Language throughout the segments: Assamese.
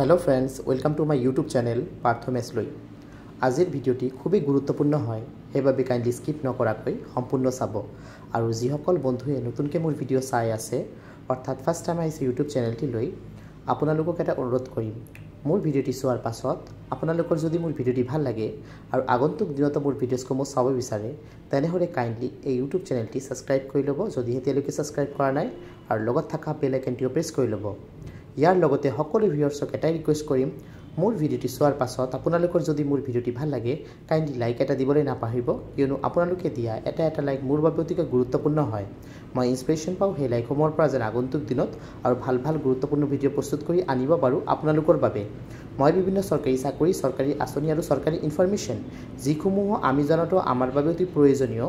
Hello friends welcome to my YouTube channel Partha मेसलई। आजिर भिडिओटी खूबই गुरुत्वपूर्ण है সেইভাবে काइंडली स्किप नकराকৈ सम्पूर्ण चाब और जिसकल बंधुए नतुनके मोर भिडिओ चाई आछे अर्थात फार्स्ट टाइम आइसे यूट्यूब चैनलटी लई आपनालोকক এটা অনুরোধ কৰিম मोर भिडिओटी चोৱাৰ पाছত आपनालोকৰ যদি मोर भिडिओटी ভাল লাগে और आगंतुक दिनतो मोर भिडिओসমূह चाब विचारे तेनेहले काइंडली এই यूट्यूब चैनलटी सबस्क्राइब কৰি ল'ব যদি এতিয়ালৈকে सबस्क्राइब কৰা নাই और লগত থকা বেল আইকনটি প্ৰেছ কৰি ল'ব। यार लगते सकलो ভিউয়াৰ্সক এটাই ৰিকুৱেষ্ট কৰিম मोर भिडिओटी चोৱাৰ পাছত আপোনালোকৰ যদি मोर भिडिओटी ভাল লাগে কাইন্ডলি লাইক এটা দিবলৈ নাপাহৰিব কিয়নো আপোনালোকে দিয়া এটা লাইক मोर বাবে অতিকৈ গুৰুত্বপূৰ্ণ হয়। মই ইনস্পিৰেশ্যন পাওঁ সেই লাইকসমূহৰ পৰা যেন আগন্তুক দিনত আৰু ভাল গুৰুত্বপূৰ্ণ ভিডিও প্ৰস্তুত কৰি আনিব পাৰোঁ আপোনালোকৰ বাবে। মই বিভিন্ন চৰকাৰী চাকৰি চৰকাৰী আঁচনি আৰু চৰকাৰী ইনফৰমেশ্যন যিসমূহ আমি জনাটো আমাৰ বাবে অতি প্ৰয়োজনীয়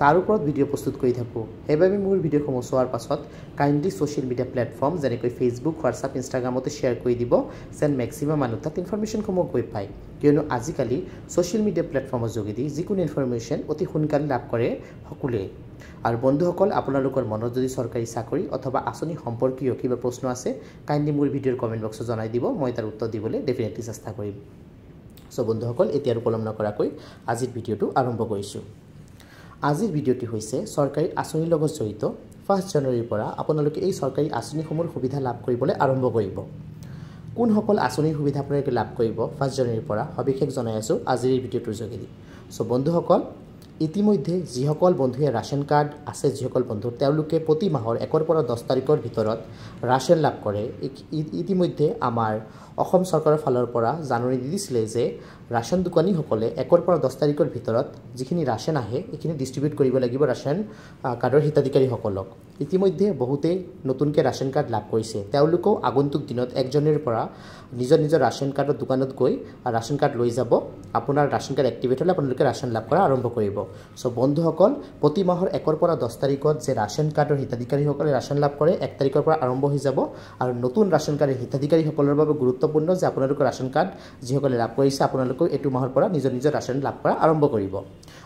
তাৰ ওপৰত ভিডিও প্ৰস্তুত কৰি থাকোঁ। সেইবাবে মোৰ ভিডিঅ'সমূহ চোৱাৰ পাছত কাইন্ডলি ছ'চিয়েল মিডিয়া প্লেটফৰ্ম যেনেকৈ ফেচবুক হোৱাটছআপ ইনষ্টাগ্ৰামতে শ্বেয়াৰ কৰি দিব যেন মেক্সিমাম মানুহ তাত ইনফৰমেশ্যনসমূহ গৈ পায় কিয়নো আজিকালি ছ'চিয়েল মিডিয়া প্লেটফৰ্মৰ যোগেদি যিকোনো ইনফৰমেশ্যন অতি সোনকালে লাভ কৰে সকলোৱে। আৰু বন্ধুসকল আপোনালোকৰ মনত যদি চৰকাৰী চাকৰি অথবা আঁচনি সম্পৰ্কীয় কিবা প্ৰশ্ন আছে কাইন্ডলি মোৰ ভিডিঅ'ৰ কমেণ্ট বক্সত জনাই দিব মই তাৰ উত্তৰ দিবলৈ ডেফিনেটলি চেষ্টা কৰিম। সো বন্ধুসকল এতিয়া আৰু পলম নকৰাকৈ আজিৰ ভিডিঅ'টো আৰম্ভ কৰিছোঁ। আজিৰ ভিডিঅ'টি হৈছে চৰকাৰী আঁচনিৰ লগত জড়িত 1 জানুৱাৰীৰ পৰা আপোনালোকে এই চৰকাৰী আঁচনিসমূহৰ সুবিধা লাভ কৰিবলৈ আৰম্ভ কৰিব। কোনসকল আঁচনিৰ সুবিধা আপোনালোকে লাভ কৰিব 1 জানুৱাৰীৰ পৰা সবিশেষ জনাই আছোঁ আজিৰ এই ভিডিঅ'টোৰ যোগেদি। সো বন্ধুসকল ইতিমধ্যে যিসকল বন্ধুৱে ৰাশন কাৰ্ড আছে যিসকল বন্ধু তেওঁলোকে প্ৰতি মাহৰ 1 পৰা 10 তাৰিখৰ ভিতৰত ৰাশন লাভ কৰে ইতিমধ্যে আমাৰ অসম চৰকাৰৰ ফালৰ পৰা জাননী দিছিলে যে ৰাশন দোকানীসকলে 1 পৰা 10 তাৰিখৰ ভিতৰত যিখিনি ৰাশন আহে এইখিনি ডিস্ট্ৰিবিউট কৰিব লাগিব ৰাশন কাৰ্ডৰ হিতাধিকাৰীসকলক। ইতিমধ্যে বহুতে নতুনকৈ ৰাশন কাৰ্ড লাভ কৰিছে তেওঁলোকেও আগন্তুক দিনত 1 জানুৱাৰীৰ পৰা নিজৰ ৰাশন কাৰ্ডৰ দোকানত গৈ ৰাশন কাৰ্ড লৈ যাব। আপোনাৰ ৰাশন কাৰ্ড এক্টিভেট হ'লে আপোনালোকে ৰাশন লাভ কৰা আৰম্ভ কৰিব। সো বন্ধুসকল প্ৰতি মাহৰ 1 পৰা 10 তাৰিখত যে ৰাশন কাৰ্ডৰ হিতাধিকাৰীসকলে ৰাশন লাভ কৰে 1 তাৰিখৰ পৰা আৰম্ভ হৈ যাব আৰু নতুন ৰাশন কাৰ্ডৰ হিতাধিকাৰীসকলৰ বাবে গুৰুত্বপূৰ্ণ যে আপোনালোকৰ ৰাশন কাৰ্ড যিসকলে লাভ কৰিছে আপোনালোকে এইটো মাহৰ পৰা নিজৰ ৰাশন লাভ কৰা আৰম্ভ কৰিব।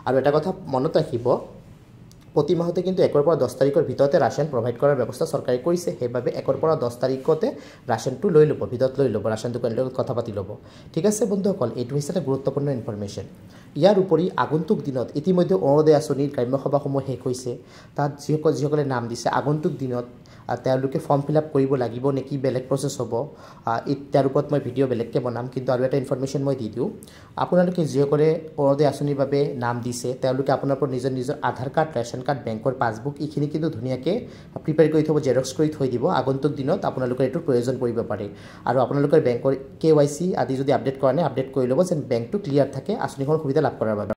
আৰু এটা কথা মনত ৰাখিব প্ৰতি মাহতে কিন্তু 1 পৰা 10 তাৰিখৰ ভিতৰতে ৰাশন প্ৰভাইড কৰাৰ ব্যৱস্থা চৰকাৰে কৰিছে সেইবাবে 1 পৰা 10 তাৰিখতে ৰাশনটো লৈ ল'ব ভিতৰত লৈ ল'ব ৰাশন দোকানৰ লগত কথা পাতি ল'ব। ঠিক আছে বন্ধুসকল এইটো হৈছে এটা গুৰুত্বপূৰ্ণ ইনফৰমেশ্যন। ইয়াৰ উপৰি আগন্তুক দিনত ইতিমধ্যে অৰুণোদয় আঁচনিৰ গ্ৰাম্য সভাসমূহ শেষ হৈছে তাত যিসকলে নাম দিছে আগন্তুক দিনত তেওঁলোকে ফৰ্ম ফিল আপ কৰিব লাগিব নেকি বেলেগ প্ৰচেছ হ'ব তাৰ ওপৰত মই ভিডিঅ' বেলেগকৈ বনাম কিন্তু আৰু এটা ইনফৰমেশ্যন মই দি দিওঁ আপোনালোকে যিসকলে অৰুণোদয় আঁচনিৰ বাবে নাম দিছে তেওঁলোকে আপোনালোকৰ নিজৰ আধাৰ কাৰ্ড ৰেচন কাৰ্ড বেংকৰ পাছবুক এইখিনি কিন্তু ধুনীয়াকৈ প্ৰিপেয়াৰ কৰি থ'ব জেৰক্স কৰি থৈ দিব আগন্তুক দিনত আপোনালোকৰ এইটো প্ৰয়োজন পৰিব পাৰে আৰু আপোনালোকৰ বেংকৰ KYC আদি যদি আপডেট কৰা নাই আপডেট কৰি ল'ব যেন বেংকটো ক্লিয়াৰ থাকে আঁচনিখনৰ সুবিধা লাভ কৰাৰ বাবে।